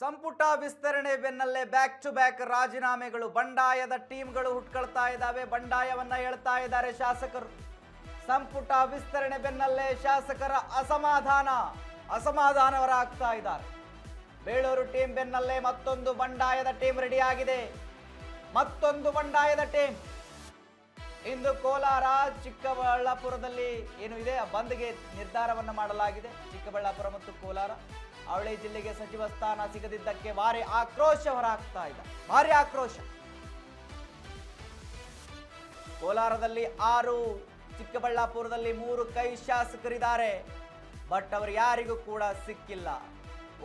ಸಂಪುಟ ವಿಸ್ತರಣೆ ಬೆನ್ನಲ್ಲೇ ಬ್ಯಾಕ್ ಟು ಬ್ಯಾಕ್ ರಾಜೀನಾಮೆಗಳು. ಬಂಡಾಯದ ಟೀಮ್ಗಳು ಹುಟ್ಕೊಳ್ತಾ ಇದ್ದಾವೆ. ಬಂಡಾಯವನ್ನ ಹೇಳ್ತಾ ಇದ್ದಾರೆ ಶಾಸಕರು. ಸಂಪುಟ ವಿಸ್ತರಣೆ ಬೆನ್ನಲ್ಲೇ ಶಾಸಕರ ಅಸಮಾಧಾನವರಾಗ್ತಾ ಇದ್ದಾರೆ. ಬೇಳೂರು ಟೀಮ್ ಬೆನ್ನಲ್ಲೇ ಮತ್ತೊಂದು ಬಂಡಾಯದ ಟೀಮ್ ರೆಡಿ ಆಗಿದೆ. ಮತ್ತೊಂದು ಬಂಡಾಯದ ಟೀಮ್ ಇಂದು ಕೋಲಾರ ಚಿಕ್ಕಬಳ್ಳಾಪುರದಲ್ಲಿ ಏನು ಇದೆ ಬಂದ್ಗೆ ನಿರ್ಧಾರವನ್ನು ಮಾಡಲಾಗಿದೆ. ಚಿಕ್ಕಬಳ್ಳಾಪುರ ಮತ್ತು ಕೋಲಾರ ಅವಳಿ ಜಿಲ್ಲೆಗೆ ಸಚಿವ ಸ್ಥಾನ ಸಿಗದಿದ್ದಕ್ಕೆ ಭಾರಿ ಆಕ್ರೋಶ ಹೊರಹಾಕ್ತಾ ಇದೆ. ಭಾರಿ ಆಕ್ರೋಶ. ಕೋಲಾರದಲ್ಲಿ 6, ಚಿಕ್ಕಬಳ್ಳಾಪುರದಲ್ಲಿ 3 ಕೈ ಶಾಸಕರಿದ್ದಾರೆ. ಬಟ್ ಅವರು ಯಾರಿಗೂ ಕೂಡ ಸಿಕ್ಕಿಲ್ಲ.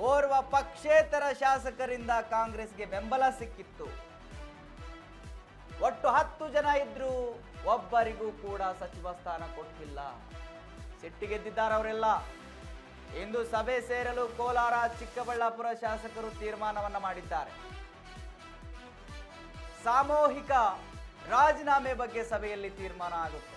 ಓರ್ವ ಪಕ್ಷೇತರ ಶಾಸಕರಿಂದ ಕಾಂಗ್ರೆಸ್ಗೆ ಬೆಂಬಲ ಸಿಕ್ಕಿತ್ತು. ಒಟ್ಟು 10 ಜನ ಇದ್ರು, ಒಬ್ಬರಿಗೂ ಕೂಡ ಸಚಿವ ಸ್ಥಾನ ಕೊಟ್ಟಿಲ್ಲ. ಸಿಟ್ಟಿಗೆದ್ದಿದ್ದಾರೆ ಅವರೆಲ್ಲ. ಇಂದು ಸಭೆ ಸೇರಲು ಕೋಲಾರ ಚಿಕ್ಕಬಳ್ಳಾಪುರ ಶಾಸಕರು ತೀರ್ಮಾನವನ್ನ ಮಾಡಿದ್ದಾರೆ. ಸಾಮೂಹಿಕ ರಾಜೀನಾಮೆ ಬಗ್ಗೆ ಸಭೆಯಲ್ಲಿ ತೀರ್ಮಾನ ಆಗುತ್ತೆ.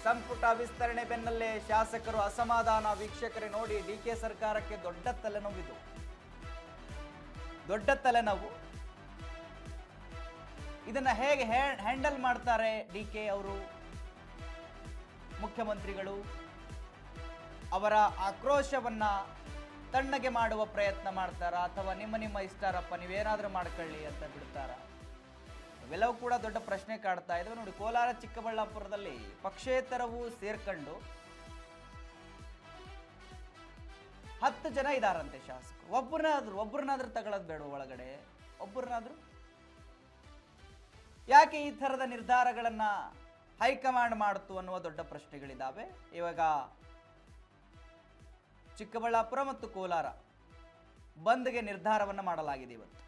ಸಂಪುಟ ವಿಸ್ತರಣೆ ಬೆನ್ನಲ್ಲೇ ಶಾಸಕರು ಅಸಮಾಧಾನ. ವೀಕ್ಷಕರೇ ನೋಡಿ, ಡಿಕೆ ಸರ್ಕಾರಕ್ಕೆ ದೊಡ್ಡ ತಲೆನೋವಿದು. ದೊಡ್ಡ ತಲೆನೋವು. ಇದನ್ನ ಹೇಗೆ ಹ್ಯಾಂಡಲ್ ಮಾಡ್ತಾರೆ ಡಿಕೆ ಅವರು, ಮುಖ್ಯಮಂತ್ರಿಗಳು? ಅವರ ಆಕ್ರೋಶವನ್ನ ತಣ್ಣಗೆ ಮಾಡುವ ಪ್ರಯತ್ನ ಮಾಡ್ತಾರ, ಅಥವಾ ನಿಮ್ಮ ಇಷ್ಟಾರಪ್ಪ ನೀವೇನಾದ್ರೂ ಮಾಡ್ಕೊಳ್ಳಿ ಅಂತ ಬಿಡ್ತಾರ? ಇವೆಲ್ಲವೂ ಕೂಡ ದೊಡ್ಡ ಪ್ರಶ್ನೆ ಕಾಡ್ತಾ ಇದ್ದಾವೆ. ನೋಡಿ, ಕೋಲಾರ ಚಿಕ್ಕಬಳ್ಳಾಪುರದಲ್ಲಿ ಪಕ್ಷೇತರವು ಸೇರ್ಕೊಂಡು 10 ಜನ ಇದಾರಂತೆ ಶಾಸಕರು. ಒಬ್ಬರನ್ನಾದ್ರೂ ತಗೊಳ್ಳೋದು ಬೇಡ ಒಳಗಡೆ? ಒಬ್ಬರನ್ನಾದ್ರೂ ಯಾಕೆ ಈ ಥರದ ನಿರ್ಧಾರಗಳನ್ನ ಹೈಕಮಾಂಡ್ ಮಾಡುತ್ತು ಅನ್ನುವ ದೊಡ್ಡ ಪ್ರಶ್ನೆಗಳಿದ್ದಾವೆ. ಇವಾಗ ಚಿಕ್ಕಬಳ್ಳಾಪುರ ಮತ್ತು ಕೋಲಾರ ಬಂದ್ಗೆ ನಿರ್ಧಾರವನ್ನು ಮಾಡಲಾಗಿದೆ. ಇವತ್ತು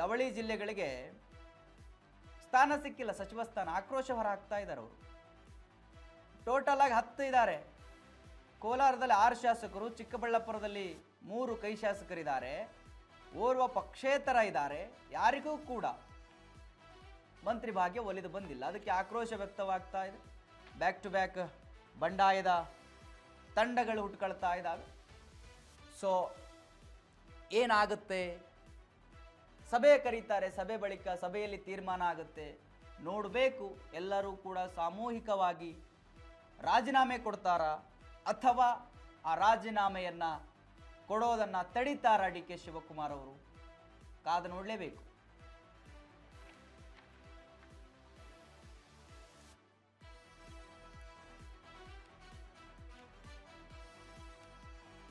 ಅವಳಿ ಜಿಲ್ಲೆಗಳಿಗೆ ಸ್ಥಾನ ಸಿಕ್ಕಿಲ್ಲ, ಸಚಿವ ಸ್ಥಾನ. ಆಕ್ರೋಶ ಹೊರಹಾಕ್ತಾ ಇದ್ದಾರೆ ಅವರು. ಟೋಟಲ್ ಆಗಿ 10 ಇದ್ದಾರೆ. ಕೋಲಾರದಲ್ಲಿ 6 ಶಾಸಕರು, ಚಿಕ್ಕಬಳ್ಳಾಪುರದಲ್ಲಿ 3 ಕೈ ಶಾಸಕರಿದ್ದಾರೆ, ಓರ್ವ ಪಕ್ಷೇತರ ಇದ್ದಾರೆ. ಯಾರಿಗೂ ಕೂಡ ಮಂತ್ರಿ ಭಾಗ್ಯ ಒಲಿದು ಬಂದಿಲ್ಲ. ಅದಕ್ಕೆ ಆಕ್ರೋಶ ವ್ಯಕ್ತವಾಗ್ತಾ ಇದೆ. ಬ್ಯಾಕ್ ಟು ಬ್ಯಾಕ್ ಬಂಡಾಯದ ತಂಡಗಳು ಹುಟ್ಕೊಳ್ತಾ ಇದ್ದಾವೆ. ಸೊ ಏನಾಗುತ್ತೆ? ಸಭೆ ಕರೀತಾರೆ. ಸಭೆ ಬಳಿಕ ಸಭೆಯಲ್ಲಿ ತೀರ್ಮಾನ ಆಗುತ್ತೆ. ನೋಡಬೇಕು, ಎಲ್ಲರೂ ಕೂಡ ಸಾಮೂಹಿಕವಾಗಿ ರಾಜೀನಾಮೆ ಕೊಡ್ತಾರಾ, ಅಥವಾ ಆ ರಾಜೀನಾಮೆಯನ್ನು ಕೊಡೋದನ್ನು ತಡೀತಾರಾ ಡಿ ಕೆ ಶಿವಕುಮಾರ್ ಅವರು? ಕಾದು ನೋಡಲೇಬೇಕು.